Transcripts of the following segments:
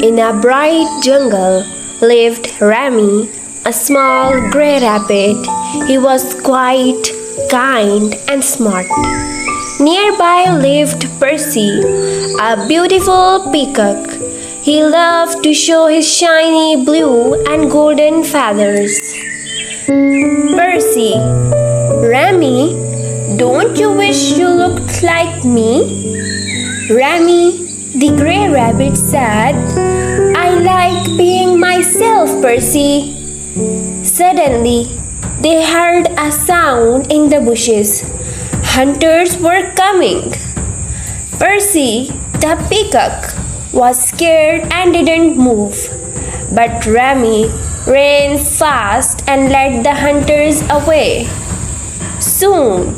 In a bright jungle lived Rami, a small grey rabbit. He was quite kind and smart. Nearby lived Percy, a beautiful peacock. He loved to show his shiny blue and golden feathers. Percy, Rami, don't you wish you looked like me? Rami, the grey rabbit said, I like being myself, Percy. Suddenly, they heard a sound in the bushes. Hunters were coming. Percy, the peacock, was scared and didn't move. But Rami ran fast and led the hunters away. Soon,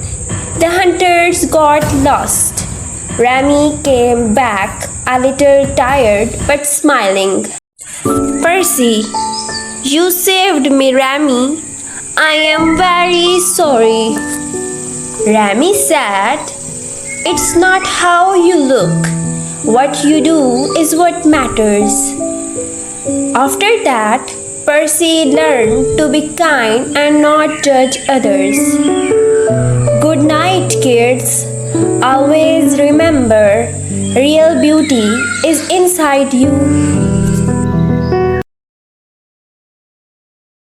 the hunters got lost. Rami came back a little tired but smiling. Percy, you saved me, Rami. I am very sorry. Rami said, it's not how you look. What you do is what matters. After that, Percy learned to be kind and not judge others. Good night, kids. Always remember, real beauty is inside you.